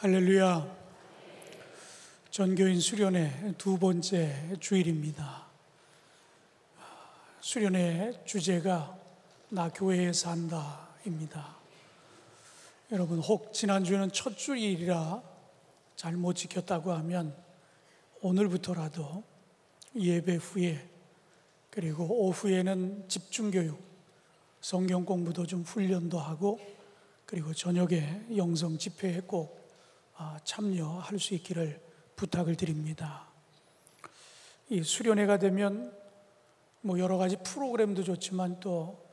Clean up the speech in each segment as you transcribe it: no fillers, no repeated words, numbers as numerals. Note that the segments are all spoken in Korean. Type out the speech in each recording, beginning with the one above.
할렐루야. 전교인 수련회 두 번째 주일입니다. 수련회 주제가 나 교회에 산다입니다. 여러분, 혹 지난주에는 첫 주일이라 잘 못 지켰다고 하면 오늘부터라도 예배 후에 그리고 오후에는 집중교육, 성경 공부도 좀 훈련도 하고 그리고 저녁에 영성 집회에 꼭 참여할 수 있기를 부탁을 드립니다. 이 수련회가 되면 여러 가지 프로그램도 좋지만 또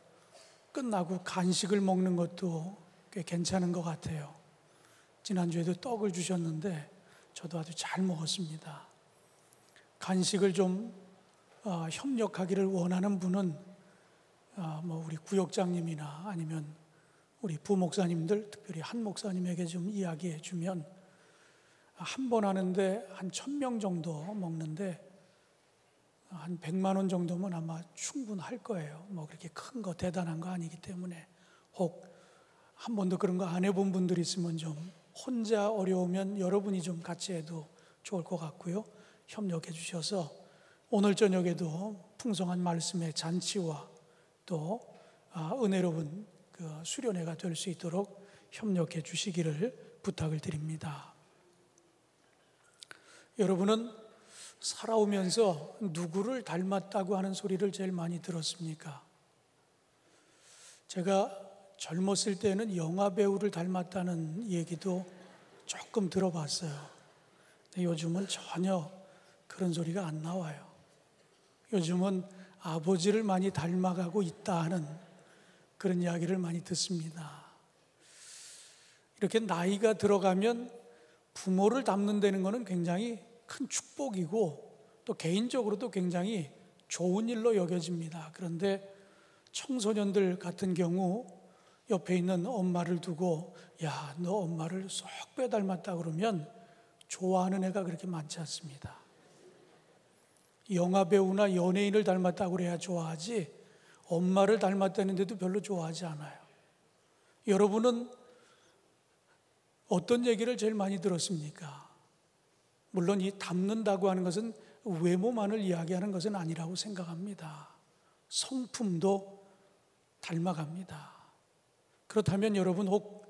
끝나고 간식을 먹는 것도 꽤 괜찮은 것 같아요. 지난주에도 떡을 주셨는데 저도 아주 잘 먹었습니다. 간식을 좀 협력하기를 원하는 분은 우리 구역장님이나 아니면 우리 부목사님들, 특별히 한 목사님에게 좀 이야기해 주면 한 번 하는데 한 1,000명 정도 먹는데 한 100만 원 정도면 아마 충분할 거예요. 그렇게 큰 거, 대단한 거 아니기 때문에. 혹 한 번도 그런 거 안 해본 분들 있으면 좀 혼자 어려우면 여러분이 좀 같이 해도 좋을 것 같고요. 협력해 주셔서 오늘 저녁에도 풍성한 말씀의 잔치와 또 은혜로운 그 수련회가 될 수 있도록 협력해 주시기를 부탁을 드립니다. 여러분은 살아오면서 누구를 닮았다고 하는 소리를 제일 많이 들었습니까? 제가 젊었을 때는 영화 배우를 닮았다는 얘기도 조금 들어봤어요. 근데 요즘은 전혀 그런 소리가 안 나와요. 요즘은 아버지를 많이 닮아가고 있다 하는 그런 이야기를 많이 듣습니다. 이렇게 나이가 들어가면 부모를 닮는다는 것은 굉장히 큰 축복이고 또 개인적으로도 굉장히 좋은 일로 여겨집니다. 그런데 청소년들 같은 경우 옆에 있는 엄마를 두고 야, 너 엄마를 쏙 빼닮았다 그러면 좋아하는 애가 그렇게 많지 않습니다. 영화 배우나 연예인을 닮았다고 그래야 좋아하지 엄마를 닮았다는데도 별로 좋아하지 않아요. 여러분은 어떤 얘기를 제일 많이 들었습니까? 물론 이 닮는다고 하는 것은 외모만을 이야기하는 것은 아니라고 생각합니다. 성품도 닮아갑니다. 그렇다면 여러분 혹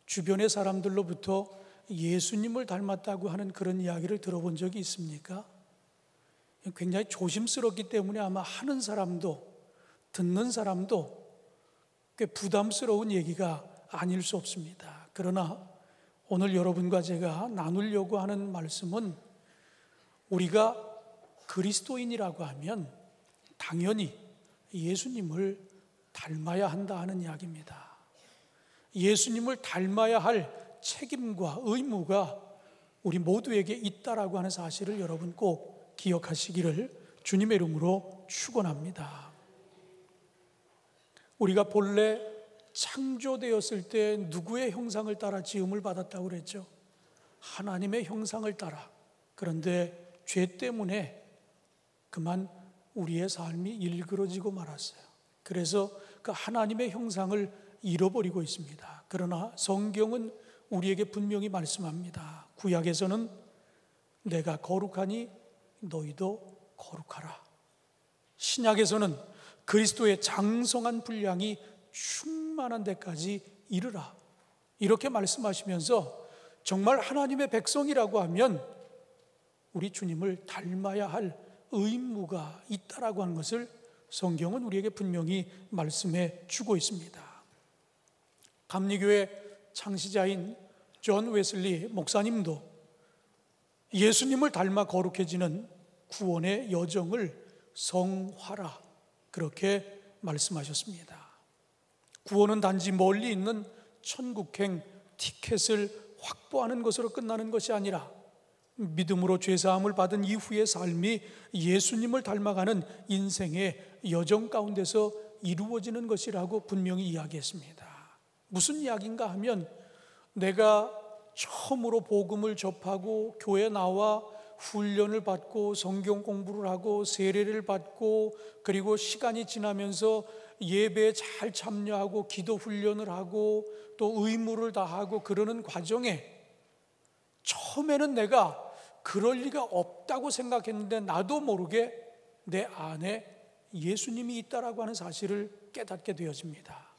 주변의 사람들로부터 예수님을 닮았다고 하는 그런 이야기를 들어본 적이 있습니까? 굉장히 조심스럽기 때문에 아마 하는 사람도 듣는 사람도 꽤 부담스러운 얘기가 아닐 수 없습니다. 그러나 오늘 여러분과 제가 나누려고 하는 말씀은 우리가 그리스도인이라고 하면 당연히 예수님을 닮아야 한다 하는 이야기입니다. 예수님을 닮아야 할 책임과 의무가 우리 모두에게 있다라고 하는 사실을 여러분 꼭 기억하시기를 주님의 이름으로 축원합니다. 우리가 본래 창조되었을 때 누구의 형상을 따라 지음을 받았다고 그랬죠? 하나님의 형상을 따라. 그런데 죄 때문에 그만 우리의 삶이 일그러지고 말았어요. 그래서 그 하나님의 형상을 잃어버리고 있습니다. 그러나 성경은 우리에게 분명히 말씀합니다. 구약에서는 내가 거룩하니 너희도 거룩하라. 신약에서는 그리스도의 장성한 분량이 충만한 데까지 이르라. 이렇게 말씀하시면서 정말 하나님의 백성이라고 하면 우리 주님을 닮아야 할 의무가 있다라고 하는 것을 성경은 우리에게 분명히 말씀해 주고 있습니다. 감리교회 창시자인 존 웨슬리 목사님도 예수님을 닮아 거룩해지는 구원의 여정을 성화라 그렇게 말씀하셨습니다. 구원은 단지 멀리 있는 천국행 티켓을 확보하는 것으로 끝나는 것이 아니라 믿음으로 죄사함을 받은 이후의 삶이 예수님을 닮아가는 인생의 여정 가운데서 이루어지는 것이라고 분명히 이야기했습니다. 무슨 이야기인가 하면 내가 처음으로 복음을 접하고 교회 나와 훈련을 받고 성경 공부를 하고 세례를 받고 그리고 시간이 지나면서 예배에 잘 참여하고 기도 훈련을 하고 또 의무를 다하고 그러는 과정에 처음에는 내가 그럴 리가 없다고 생각했는데 나도 모르게 내 안에 예수님이 있다라고 하는 사실을 깨닫게 되어집니다.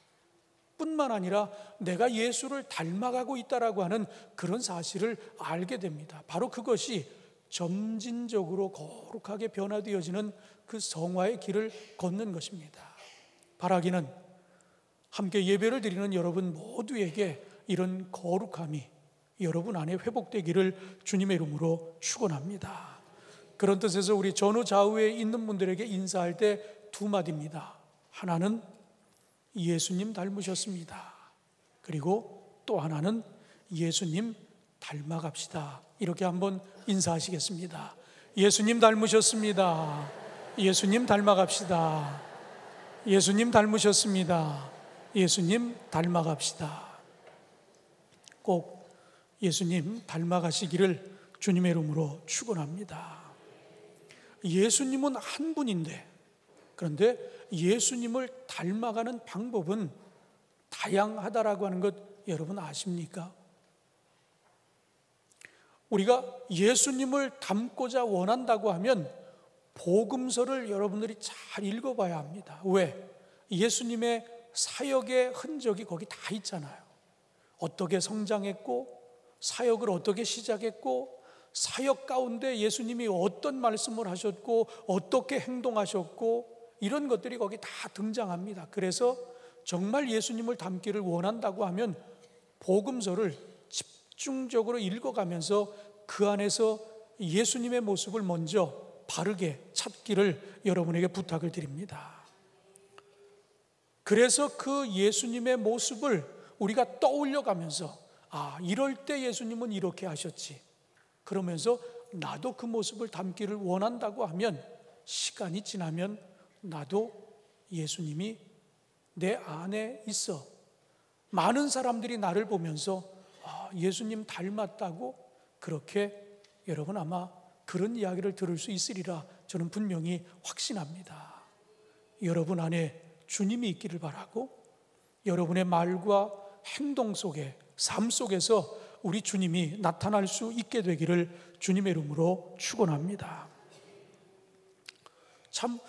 뿐만 아니라 내가 예수를 닮아가고 있다라고 하는 그런 사실을 알게 됩니다. 바로 그것이 점진적으로 거룩하게 변화되어지는 그 성화의 길을 걷는 것입니다. 바라기는 함께 예배를 드리는 여러분 모두에게 이런 거룩함이 여러분 안에 회복되기를 주님의 이름으로 축원합니다. 그런 뜻에서 우리 전후 좌우에 있는 분들에게 인사할 때 두 마디입니다. 하나는 예수님 닮으셨습니다. 그리고 또 하나는 예수님 닮아갑시다. 이렇게 한번 인사하시겠습니다. 예수님 닮으셨습니다. 예수님 닮아갑시다. 예수님 닮으셨습니다. 예수님 닮아갑시다. 꼭 예수님 닮아가시기를 주님의 이름으로 축원합니다. 예수님은 한 분인데, 그런데 예수님을 닮아가는 방법은 다양하다라고 하는 것 여러분 아십니까? 우리가 예수님을 닮고자 원한다고 하면 복음서를 여러분들이 잘 읽어봐야 합니다. 왜? 예수님의 사역의 흔적이 거기 다 있잖아요. 어떻게 성장했고, 사역을 어떻게 시작했고, 사역 가운데 예수님이 어떤 말씀을 하셨고, 어떻게 행동하셨고, 이런 것들이 거기 다 등장합니다. 그래서 정말 예수님을 닮기를 원한다고 하면 복음서를 집중적으로 읽어가면서 그 안에서 예수님의 모습을 먼저 바르게 찾기를 여러분에게 부탁을 드립니다. 그래서 그 예수님의 모습을 우리가 떠올려가면서 이럴 때 예수님은 이렇게 하셨지, 그러면서 나도 그 모습을 담기를 원한다고 하면 시간이 지나면 나도 예수님이 내 안에 있어. 많은 사람들이 나를 보면서 예수님 닮았다고 그렇게 여러분 아마 그런 이야기를 들을 수 있으리라 저는 분명히 확신합니다. 여러분 안에 주님이 있기를 바라고, 여러분의 말과 행동 속에, 삶 속에서 우리 주님이 나타날 수 있게 되기를 주님의 이름으로 축원합니다. 참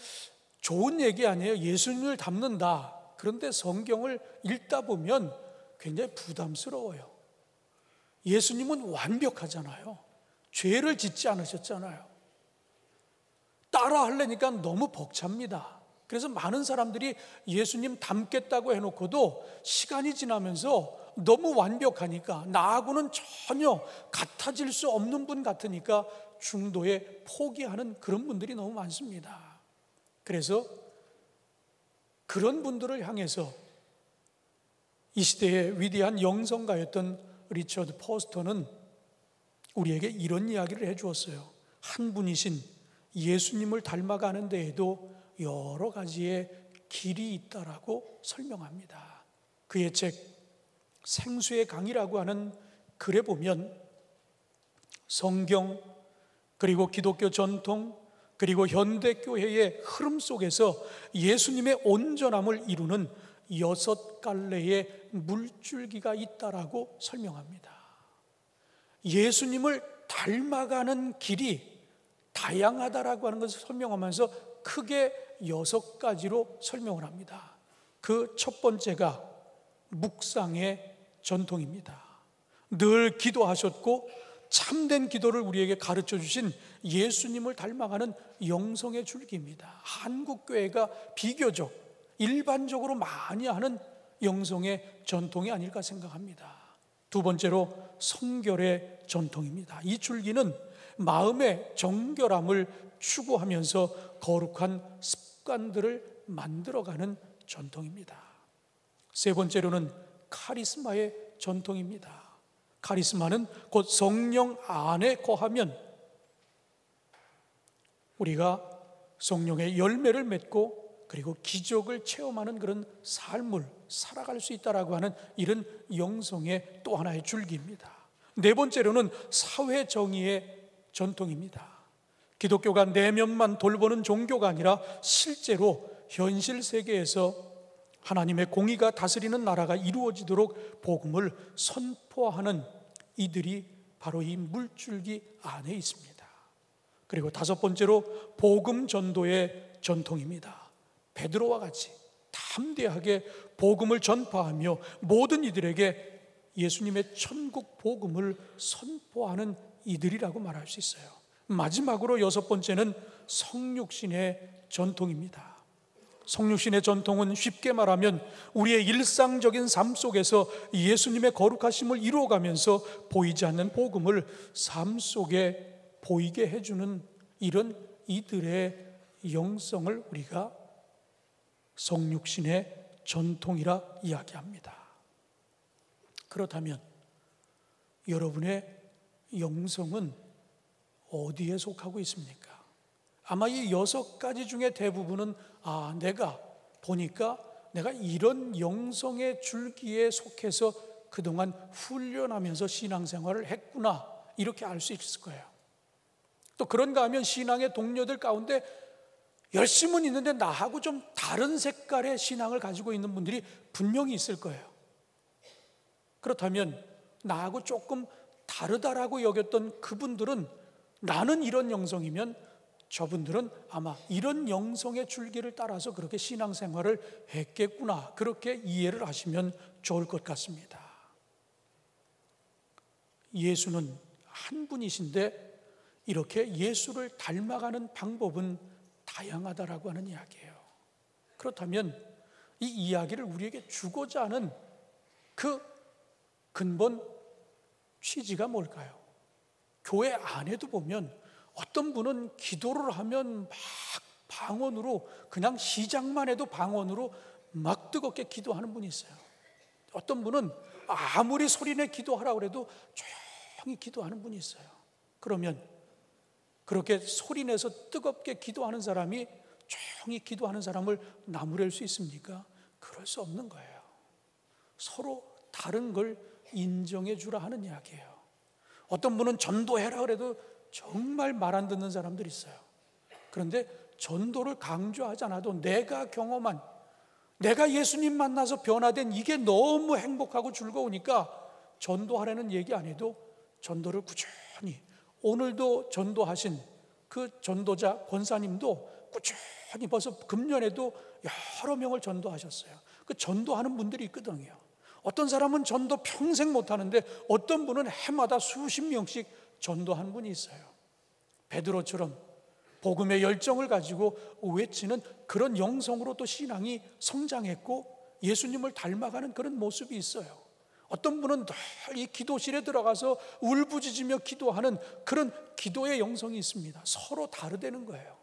좋은 얘기 아니에요? 예수님을 닮는다. 그런데 성경을 읽다 보면 굉장히 부담스러워요. 예수님은 완벽하잖아요. 죄를 짓지 않으셨잖아요. 따라 하려니까 너무 벅찹니다. 그래서 많은 사람들이 예수님 닮겠다고 해놓고도 시간이 지나면서 너무 완벽하니까, 나하고는 전혀 같아질 수 없는 분 같으니까 중도에 포기하는 그런 분들이 너무 많습니다. 그래서 그런 분들을 향해서 이 시대의 위대한 영성가였던 리처드 포스터는 우리에게 이런 이야기를 해주었어요. 한 분이신 예수님을 닮아가는 데에도 여러 가지의 길이 있다라고 설명합니다. 그의 책 생수의 강이라고 하는 글에 보면 성경, 그리고 기독교 전통, 그리고 현대교회의 흐름 속에서 예수님의 온전함을 이루는 6갈래의 물줄기가 있다라고 설명합니다. 예수님을 닮아가는 길이 다양하다라고 하는 것을 설명하면서 크게 6가지로 설명을 합니다. 그 첫 번째가 묵상의 전통입니다. 늘 기도하셨고 참된 기도를 우리에게 가르쳐 주신 예수님을 닮아가는 영성의 줄기입니다. 한국 교회가 비교적 일반적으로 많이 하는 영성의 전통이 아닐까 생각합니다. 두 번째로 성결의 전통입니다. 이 줄기는 마음의 정결함을 추구하면서 거룩한 습관들을 만들어가는 전통입니다. 세 번째로는 카리스마의 전통입니다. 카리스마는 곧 성령 안에 거하면 우리가 성령의 열매를 맺고 그리고 기적을 체험하는 그런 삶을 살아갈 수 있다라고 하는 이런 영성의 또 하나의 줄기입니다. 네 번째로는 사회 정의의 전통입니다. 기독교가 내면만 돌보는 종교가 아니라 실제로 현실 세계에서 하나님의 공의가 다스리는 나라가 이루어지도록 복음을 선포하는 이들이 바로 이 물줄기 안에 있습니다. 그리고 다섯 번째로 복음 전도의 전통입니다. 베드로와 같이 담대하게 복음을 전파하며 모든 이들에게 예수님의 천국 복음을 선포하는 이들이라고 말할 수 있어요. 마지막으로 여섯 번째는 성육신의 전통입니다. 성육신의 전통은 쉽게 말하면 우리의 일상적인 삶 속에서 예수님의 거룩하심을 이루어가면서 보이지 않는 복음을 삶 속에 보이게 해주는 이런 이들의 영성을 우리가 성육신의 전통이라 이야기합니다. 그렇다면 여러분의 영성은 어디에 속하고 있습니까? 아마 이 여섯 가지 중에 대부분은 내가 보니까 내가 이런 영성의 줄기에 속해서 그동안 훈련하면서 신앙생활을 했구나, 이렇게 알 수 있을 거예요. 또 그런가 하면 신앙의 동료들 가운데 열심은 있는데 나하고 좀 다른 색깔의 신앙을 가지고 있는 분들이 분명히 있을 거예요. 그렇다면 나하고 조금 다르다라고 여겼던 그분들은 나는 이런 영성이면 저분들은 아마 이런 영성의 줄기를 따라서 그렇게 신앙생활을 했겠구나, 그렇게 이해를 하시면 좋을 것 같습니다. 예수는 한 분이신데 이렇게 예수를 닮아가는 방법은 다양하다라고 하는 이야기예요. 그렇다면 이 이야기를 우리에게 주고자 하는 그 근본 취지가 뭘까요? 교회 안에도 보면 어떤 분은 기도를 하면 막 방언으로, 그냥 시작만 해도 방언으로 막 뜨겁게 기도하는 분이 있어요. 어떤 분은 아무리 소리내 기도하라고 해도 조용히 기도하는 분이 있어요. 그러면 그렇게 소리내서 뜨겁게 기도하는 사람이 조용히 기도하는 사람을 나무랄 수 있습니까? 그럴 수 없는 거예요. 서로 다른 걸 인정해 주라 하는 이야기예요. 어떤 분은 전도해라 그래도 정말 말 안 듣는 사람들이 있어요. 그런데 전도를 강조하지 않아도 내가 경험한, 내가 예수님 만나서 변화된 이게 너무 행복하고 즐거우니까 전도하라는 얘기 안 해도 전도를 꾸준히, 오늘도 전도하신 그 전도자 권사님도 꾸준히 벌써 금년에도 여러 명을 전도하셨어요. 그 전도하는 분들이 있거든요. 어떤 사람은 전도 평생 못하는데 어떤 분은 해마다 수십 명씩 전도한 분이 있어요. 베드로처럼 복음의 열정을 가지고 외치는 그런 영성으로 또 신앙이 성장했고 예수님을 닮아가는 그런 모습이 있어요. 어떤 분은 늘 이 기도실에 들어가서 울부짖으며 기도하는 그런 기도의 영성이 있습니다. 서로 다르다는 거예요.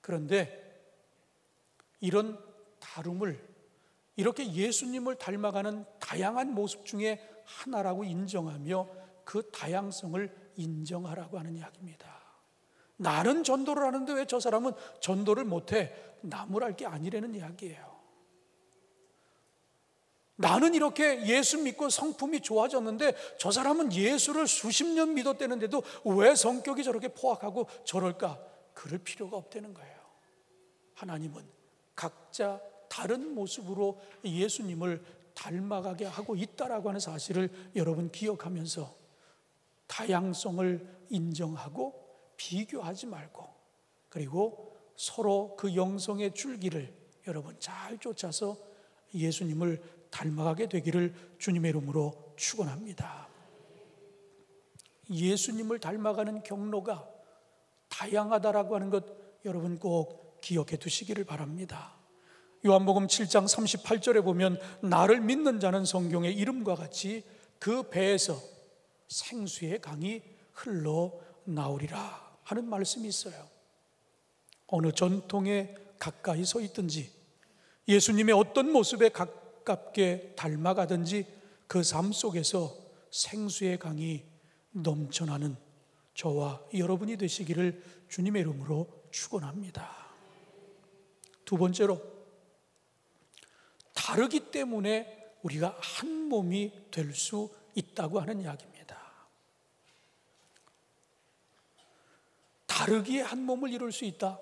그런데 이런 다름을 이렇게 예수님을 닮아가는 다양한 모습 중에 하나라고 인정하며 그 다양성을 인정하라고 하는 이야기입니다. 나는 전도를 하는데 왜 저 사람은 전도를 못해? 나무랄 게 아니라는 이야기예요. 나는 이렇게 예수 믿고 성품이 좋아졌는데 저 사람은 예수를 수십 년 믿었다는데도 왜 성격이 저렇게 포악하고 저럴까? 그럴 필요가 없다는 거예요. 하나님은 각자 다른 모습으로 예수님을 닮아가게 하고 있다라고 하는 사실을 여러분 기억하면서 다양성을 인정하고 비교하지 말고, 그리고 서로 그 영성의 줄기를 여러분 잘 쫓아서 예수님을 닮아가게 되기를 주님의 이름으로 축원합니다. 예수님을 닮아가는 경로가 다양하다라고 하는 것 여러분 꼭 기억해 두시기를 바랍니다. 요한복음 7장 38절에 보면 나를 믿는 자는 성경의 이름과 같이 그 배에서 생수의 강이 흘러나오리라 하는 말씀이 있어요. 어느 전통에 가까이 서 있든지 예수님의 어떤 모습에 가깝게 닮아가든지 그 삶 속에서 생수의 강이 넘쳐나는 저와 여러분이 되시기를 주님의 이름으로 축원합니다. 두 번째로, 다르기 때문에 우리가 한 몸이 될 수 있다고 하는 이야기입니다. 다르기에 한 몸을 이룰 수 있다.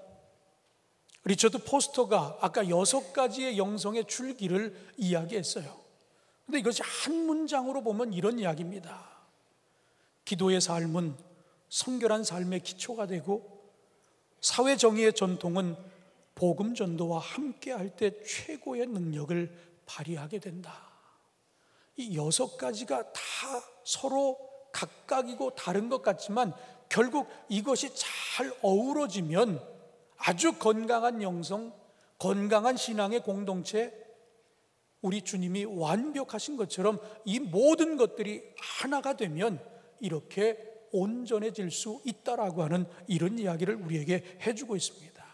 리처드 포스터가 아까 6가지의 영성의 줄기를 이야기했어요. 그런데 이것이 한 문장으로 보면 이런 이야기입니다. 기도의 삶은 성결한 삶의 기초가 되고, 사회 정의의 전통은 복음 전도와 함께 할 때 최고의 능력을 발휘하게 된다. 이 6가지가 다 서로 각각이고 다른 것 같지만 결국 이것이 잘 어우러지면 아주 건강한 영성, 건강한 신앙의 공동체, 우리 주님이 완벽하신 것처럼 이 모든 것들이 하나가 되면 이렇게 온전해질 수 있다라고 하는 이런 이야기를 우리에게 해주고 있습니다.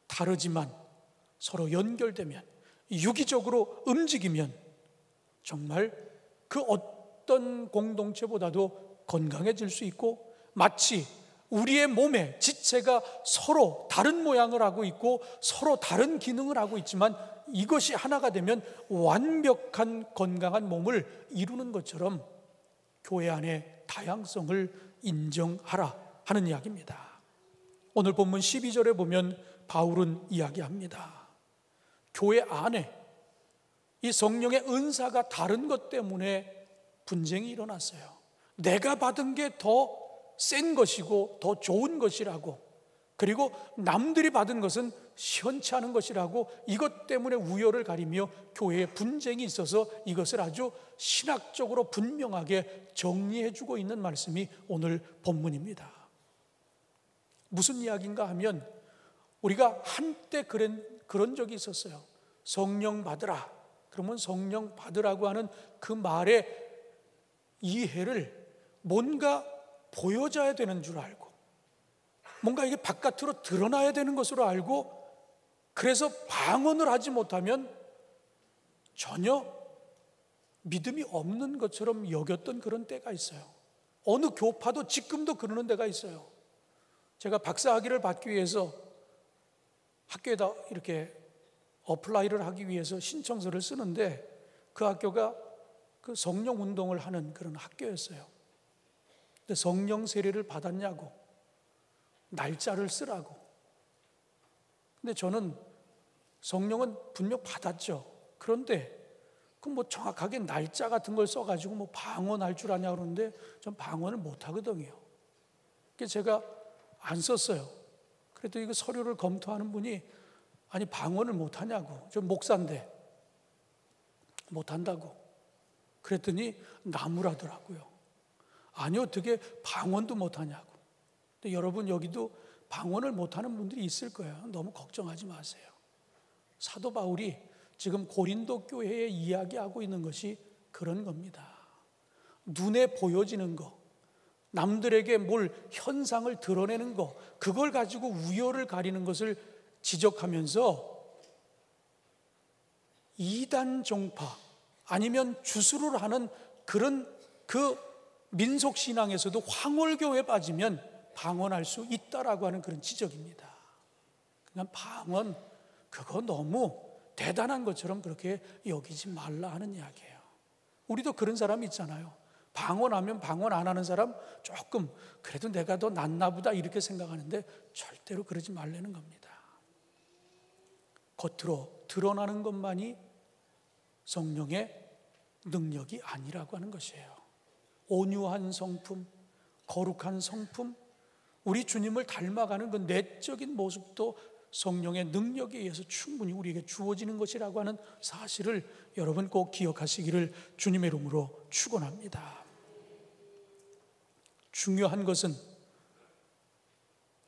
다르지만 서로 연결되면, 유기적으로 움직이면 정말 그 어떤 공동체보다도 건강해질 수 있고, 마치 우리의 몸의 지체가 서로 다른 모양을 하고 있고 서로 다른 기능을 하고 있지만 이것이 하나가 되면 완벽한 건강한 몸을 이루는 것처럼 교회 안의 다양성을 인정하라 하는 이야기입니다. 오늘 본문 12절에 보면 바울은 이야기합니다. 교회 안에 이 성령의 은사가 다른 것 때문에 분쟁이 일어났어요. 내가 받은 게 더 센 것이고 더 좋은 것이라고, 그리고 남들이 받은 것은 시원치 않은 것이라고, 이것 때문에 우열을 가리며 교회에 분쟁이 있어서 이것을 아주 신학적으로 분명하게 정리해주고 있는 말씀이 오늘 본문입니다. 무슨 이야기인가 하면, 우리가 한때 그런 적이 있었어요. 성령 받으라. 그러면 성령 받으라고 하는 그 말의 이해를 뭔가 보여져야 되는 줄 알고, 뭔가 이게 바깥으로 드러나야 되는 것으로 알고, 그래서 방언을 하지 못하면 전혀 믿음이 없는 것처럼 여겼던 그런 때가 있어요. 어느 교파도 지금도 그러는 데가 있어요. 제가 박사학위를 받기 위해서 학교에다 이렇게 어플라이를 하기 위해서 신청서를 쓰는데, 그 학교가 그 성령 운동을 하는 그런 학교였어요. 근데 성령 세례를 받았냐고, 날짜를 쓰라고. 근데 저는 성령은 분명 받았죠. 그런데 그 뭐 정확하게 날짜 같은 걸 써가지고 뭐 방언할 줄 아냐 그러는데 전 방언을 못 하거든요. 그래서 제가 안 썼어요. 그래도 이거 서류를 검토하는 분이, 아니 방언을 못 하냐고, 저 목사인데 못 한다고. 그랬더니 나무라더라고요. 아니 어떻게 방언도 못 하냐고. 근데 여러분 여기도 방언을 못 하는 분들이 있을 거예요. 너무 걱정하지 마세요. 사도 바울이 지금 고린도 교회에 이야기하고 있는 것이 그런 겁니다. 눈에 보여지는 거, 남들에게 뭘 현상을 드러내는 거, 그걸 가지고 우열을 가리는 것을 지적하면서 이단 종파 아니면 주술을 하는 그런 그 민속신앙에서도 황홀교에 빠지면 방언할 수 있다라고 하는 그런 지적입니다. 그냥 방언 그거 너무 대단한 것처럼 그렇게 여기지 말라 하는 이야기예요. 우리도 그런 사람 있잖아요. 방언하면 방언 안 하는 사람 조금 그래도 내가 더 낫나 보다 이렇게 생각하는데 절대로 그러지 말라는 겁니다. 겉으로 드러나는 것만이 성령의 능력이 아니라고 하는 것이에요. 온유한 성품, 거룩한 성품, 우리 주님을 닮아가는 그 내적인 모습도 성령의 능력에 의해서 충분히 우리에게 주어지는 것이라고 하는 사실을 여러분 꼭 기억하시기를 주님의 이름으로 축원합니다. 중요한 것은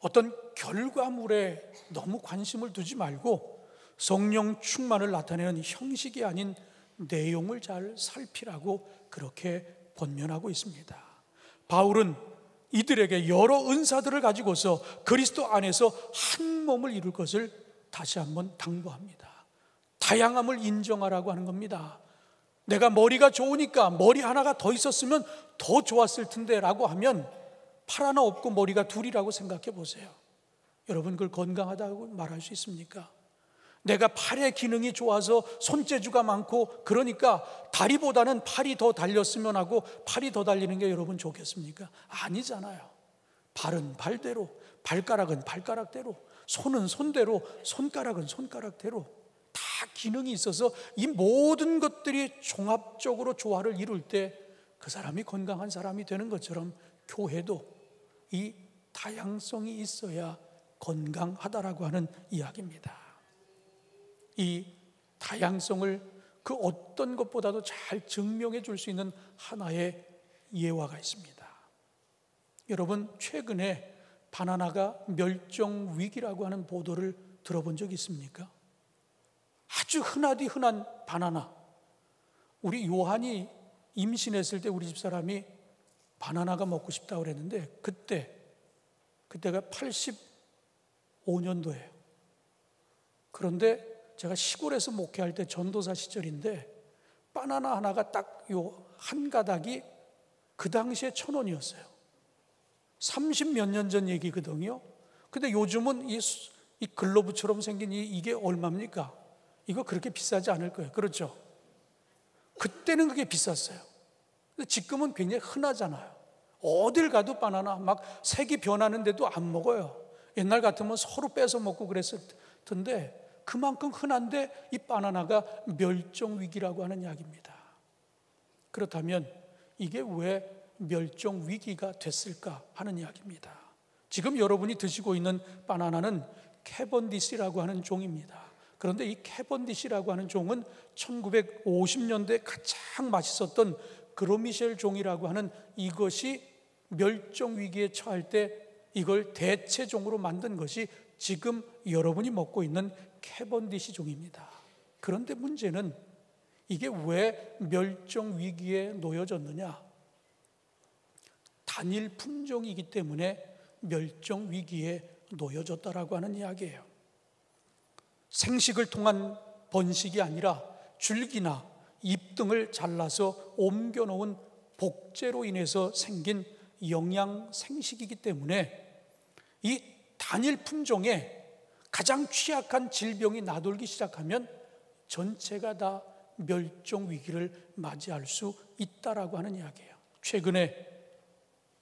어떤 결과물에 너무 관심을 두지 말고 성령 충만을 나타내는 형식이 아닌 내용을 잘 살피라고 그렇게 권면하고 있습니다. 바울은 이들에게 여러 은사들을 가지고서 그리스도 안에서 한 몸을 이룰 것을 다시 한번 당부합니다. 다양함을 인정하라고 하는 겁니다. 내가 머리가 좋으니까 머리 하나가 더 있었으면 더 좋았을 텐데 라고 하면 팔 하나 없고 머리가 둘이라고 생각해 보세요. 여러분 그걸 건강하다고 말할 수 있습니까? 내가 팔의 기능이 좋아서 손재주가 많고 그러니까 다리보다는 팔이 더 달렸으면 하고 팔이 더 달리는 게 여러분 좋겠습니까? 아니잖아요. 발은 발대로, 발가락은 발가락대로, 손은 손대로, 손가락은 손가락대로 다 기능이 있어서 이 모든 것들이 종합적으로 조화를 이룰 때 그 사람이 건강한 사람이 되는 것처럼 교회도 이 다양성이 있어야 건강하다라고 하는 이야기입니다. 이 다양성을 그 어떤 것보다도 잘 증명해 줄 수 있는 하나의 예화가 있습니다. 여러분, 최근에 바나나가 멸종 위기라고 하는 보도를 들어본 적 있습니까? 아주 흔하디 흔한 바나나. 우리 요한이 임신했을 때 우리 집사람이 바나나가 먹고 싶다고 그랬는데 그때가 85년도예요. 그런데 제가 시골에서 목회할 때 전도사 시절인데 바나나 하나가 딱 요 한 가닥이 그 당시에 1,000원이었어요. 30몇 년 전 얘기거든요. 근데 요즘은 이 글로브처럼 생긴 이게 얼마입니까? 이거 그렇게 비싸지 않을 거예요. 그렇죠? 그때는 그게 비쌌어요. 근데 지금은 굉장히 흔하잖아요. 어딜 가도 바나나 막 색이 변하는데도 안 먹어요. 옛날 같으면 서로 뺏어 먹고 그랬을 텐데 그만큼 흔한데 이 바나나가 멸종 위기라고 하는 이야기입니다. 그렇다면 이게 왜 멸종 위기가 됐을까 하는 이야기입니다. 지금 여러분이 드시고 있는 바나나는 캐번디시라고 하는 종입니다. 그런데 이 캐번디시라고 하는 종은 1950년대 가장 맛있었던 그로미셸 종이라고 하는 이것이 멸종 위기에 처할 때 이걸 대체종으로 만든 것이 지금 여러분이 먹고 있는 캐번디시 종입니다. 그런데 문제는 이게 왜 멸종 위기에 놓여졌느냐? 단일 품종이기 때문에 멸종 위기에 놓여졌다라고 하는 이야기예요. 생식을 통한 번식이 아니라 줄기나 잎 등을 잘라서 옮겨놓은 복제로 인해서 생긴 영양 생식이기 때문에 이 단일 품종에 가장 취약한 질병이 나돌기 시작하면 전체가 다 멸종 위기를 맞이할 수 있다라고 하는 이야기예요. 최근에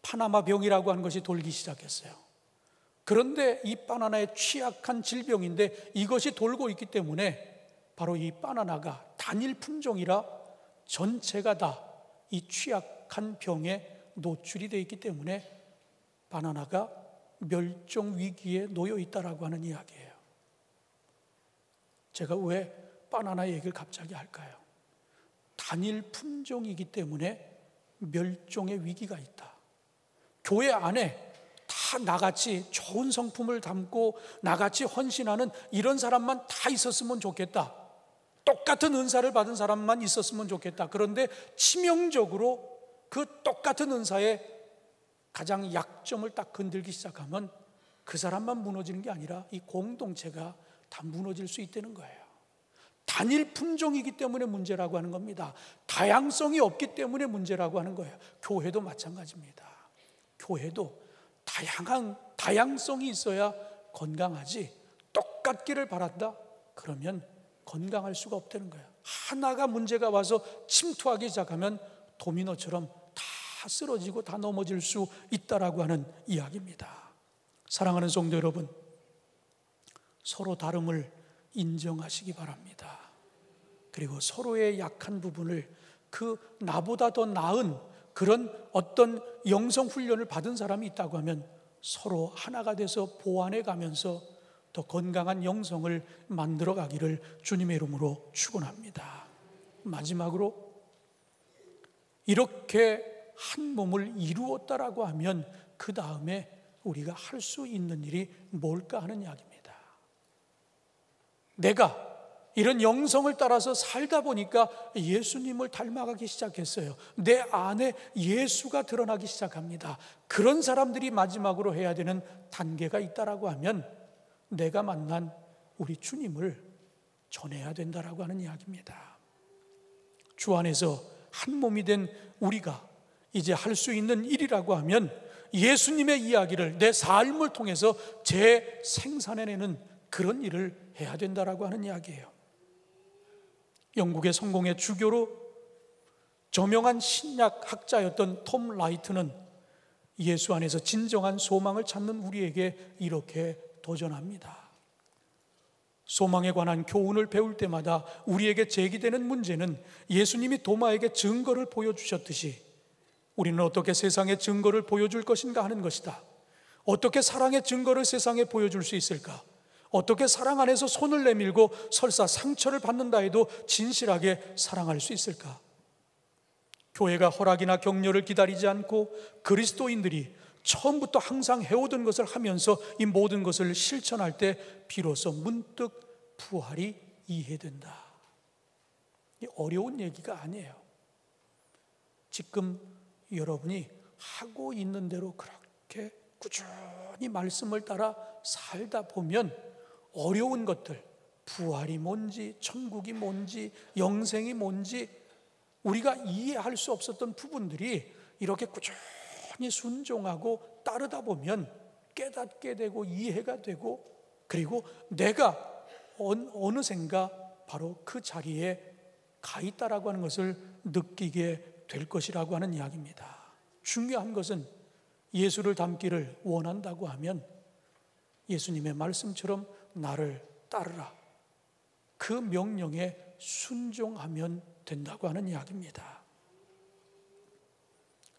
파나마 병이라고 하는 것이 돌기 시작했어요. 그런데 이 바나나의 취약한 질병인데 이것이 돌고 있기 때문에 바로 이 바나나가 단일 품종이라 전체가 다 이 취약한 병에 노출이 되어 있기 때문에 바나나가 멸종 위기에 놓여 있다라고 하는 이야기예요. 제가 왜 바나나 얘기를 갑자기 할까요? 단일 품종이기 때문에 멸종의 위기가 있다. 교회 안에 다 나같이 좋은 성품을 담고 나같이 헌신하는 이런 사람만 다 있었으면 좋겠다. 똑같은 은사를 받은 사람만 있었으면 좋겠다. 그런데 치명적으로 그 똑같은 은사의 가장 약점을 딱 건들기 시작하면 그 사람만 무너지는 게 아니라 이 공동체가 다 무너질 수 있다는 거예요. 단일 품종이기 때문에 문제라고 하는 겁니다. 다양성이 없기 때문에 문제라고 하는 거예요. 교회도 마찬가지입니다. 교회도 다양성이 있어야 건강하지 똑같기를 바란다? 그러면 건강할 수가 없다는 거예요. 하나가 문제가 와서 침투하기 시작하면 도미노처럼 다 쓰러지고 다 넘어질 수 있다라고 하는 이야기입니다. 사랑하는 성도 여러분, 서로 다름을 인정하시기 바랍니다. 그리고 서로의 약한 부분을 그 나보다 더 나은 그런 어떤 영성 훈련을 받은 사람이 있다고 하면 서로 하나가 돼서 보완해 가면서 더 건강한 영성을 만들어 가기를 주님의 이름으로 축원합니다. 마지막으로 이렇게 한 몸을 이루었다라고 하면 그 다음에 우리가 할 수 있는 일이 뭘까 하는 이야기입니다. 내가 이런 영성을 따라서 살다 보니까 예수님을 닮아가기 시작했어요. 내 안에 예수가 드러나기 시작합니다. 그런 사람들이 마지막으로 해야 되는 단계가 있다라고 하면 내가 만난 우리 주님을 전해야 된다라고 하는 이야기입니다. 주 안에서 한 몸이 된 우리가 이제 할 수 있는 일이라고 하면 예수님의 이야기를 내 삶을 통해서 재생산해내는 그런 일을 해야 된다라고 하는 이야기예요. 영국의 성공의 주교로 저명한 신약 학자였던 톰 라이트는 예수 안에서 진정한 소망을 찾는 우리에게 이렇게 도전합니다. 소망에 관한 교훈을 배울 때마다 우리에게 제기되는 문제는 예수님이 도마에게 증거를 보여주셨듯이 우리는 어떻게 세상의 증거를 보여줄 것인가 하는 것이다. 어떻게 사랑의 증거를 세상에 보여줄 수 있을까? 어떻게 사랑 안에서 손을 내밀고 설사 상처를 받는다 해도 진실하게 사랑할 수 있을까? 교회가 허락이나 격려를 기다리지 않고 그리스도인들이 처음부터 항상 해오던 것을 하면서 이 모든 것을 실천할 때 비로소 문득 부활이 이해된다. 이게 어려운 얘기가 아니에요. 지금 여러분이 하고 있는 대로 그렇게 꾸준히 말씀을 따라 살다 보면 어려운 것들, 부활이 뭔지, 천국이 뭔지, 영생이 뭔지 우리가 이해할 수 없었던 부분들이 이렇게 꾸준히 순종하고 따르다 보면 깨닫게 되고 이해가 되고, 그리고 내가 어느샌가 바로 그 자리에 가 있다라고 하는 것을 느끼게 될 것이라고 하는 이야기입니다. 중요한 것은 예수를 닮기를 원한다고 하면 예수님의 말씀처럼 나를 따르라, 그 명령에 순종하면 된다고 하는 이야기입니다.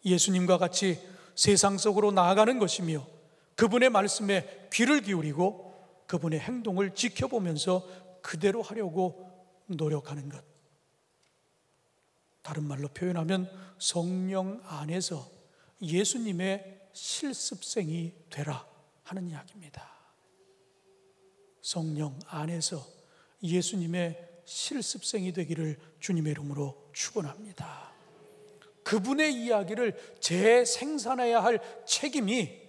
예수님과 같이 세상 속으로 나아가는 것이며 그분의 말씀에 귀를 기울이고 그분의 행동을 지켜보면서 그대로 하려고 노력하는 것, 다른 말로 표현하면 성령 안에서 예수님의 실습생이 되라 하는 이야기입니다. 성령 안에서 예수님의 실습생이 되기를 주님의 이름으로 축원합니다. 그분의 이야기를 재생산해야 할 책임이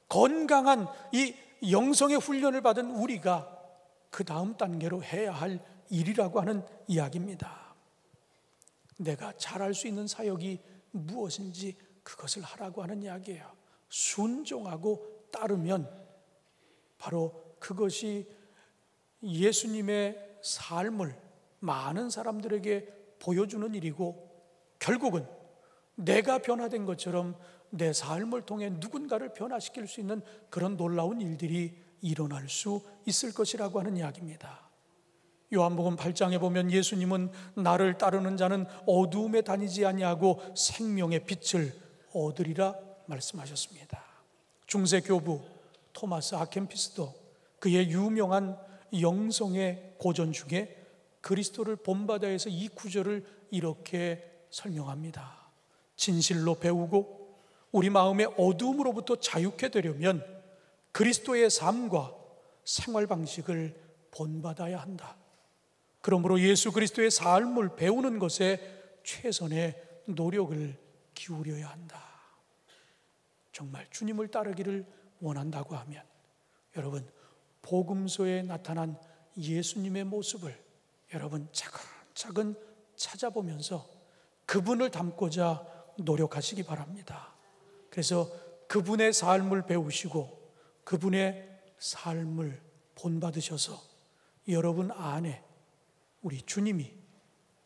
건강한 이 영성의 훈련을 받은 우리가 그 다음 단계로 해야 할 일이라고 하는 이야기입니다. 내가 잘할 수 있는 사역이 무엇인지 그것을 하라고 하는 이야기예요. 순종하고 따르면 바로 그것이 예수님의 삶을 많은 사람들에게 보여주는 일이고, 결국은 내가 변화된 것처럼 내 삶을 통해 누군가를 변화시킬 수 있는 그런 놀라운 일들이 일어날 수 있을 것이라고 하는 이야기입니다. 요한복음 8장에 보면 예수님은 나를 따르는 자는 어두움에 다니지 아니하고 생명의 빛을 얻으리라 말씀하셨습니다. 중세 교부 토마스 아켄피스도 그의 유명한 영성의 고전 중에 그리스도를 본받아에서 이 구절을 이렇게 설명합니다. 진실로 배우고 우리 마음의 어두움으로부터 자유케 되려면 그리스도의 삶과 생활 방식을 본받아야 한다. 그러므로 예수 그리스도의 삶을 배우는 것에 최선의 노력을 기울여야 한다. 정말 주님을 따르기를 원한다고 하면 여러분, 복음서에 나타난 예수님의 모습을 여러분 차근차근 찾아보면서 그분을 닮고자 노력하시기 바랍니다. 그래서 그분의 삶을 배우시고 그분의 삶을 본받으셔서 여러분 안에 우리 주님이,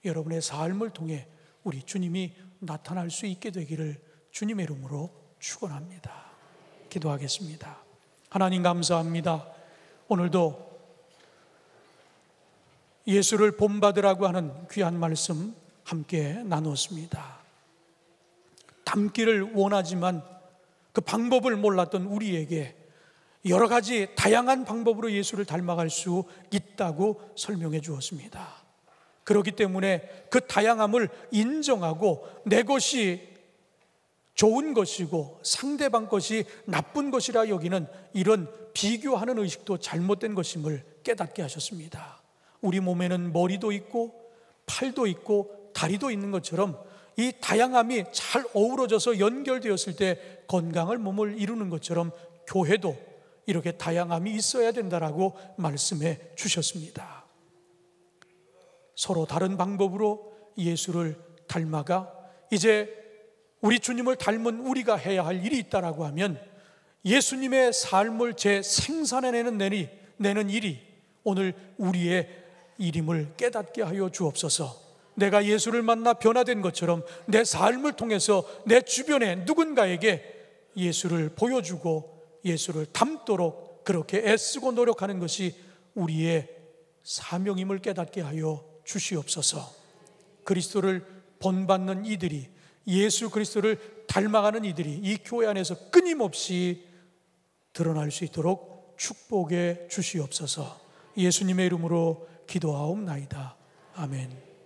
여러분의 삶을 통해 우리 주님이 나타날 수 있게 되기를 주님의 이름으로 축원합니다. 기도하겠습니다. 하나님 감사합니다. 오늘도 예수를 본받으라고 하는 귀한 말씀 함께 나누었습니다. 닮기를 원하지만 그 방법을 몰랐던 우리에게 여러 가지 다양한 방법으로 예수를 닮아갈 수 있다고 설명해 주었습니다. 그렇기 때문에 그 다양함을 인정하고 내 것이 좋은 것이고 상대방 것이 나쁜 것이라 여기는 이런 비교하는 의식도 잘못된 것임을 깨닫게 하셨습니다. 우리 몸에는 머리도 있고 팔도 있고 다리도 있는 것처럼 이 다양함이 잘 어우러져서 연결되었을 때 건강한 몸을 이루는 것처럼 교회도 이렇게 다양함이 있어야 된다라고 말씀해 주셨습니다. 서로 다른 방법으로 예수를 닮아가 이제 우리 주님을 닮은 우리가 해야 할 일이 있다라고 하면 예수님의 삶을 재생산해내는 내는 일이 오늘 우리의 일임을 깨닫게 하여 주옵소서. 내가 예수를 만나 변화된 것처럼 내 삶을 통해서 내 주변에 누군가에게 예수를 보여주고 예수를 닮도록 그렇게 애쓰고 노력하는 것이 우리의 사명임을 깨닫게 하여 주시옵소서. 그리스도를 본받는 이들이 예수 그리스도를 닮아가는 이들이 이 교회 안에서 끊임없이 드러날 수 있도록 축복해 주시옵소서. 예수님의 이름으로 기도하옵나이다. 아멘.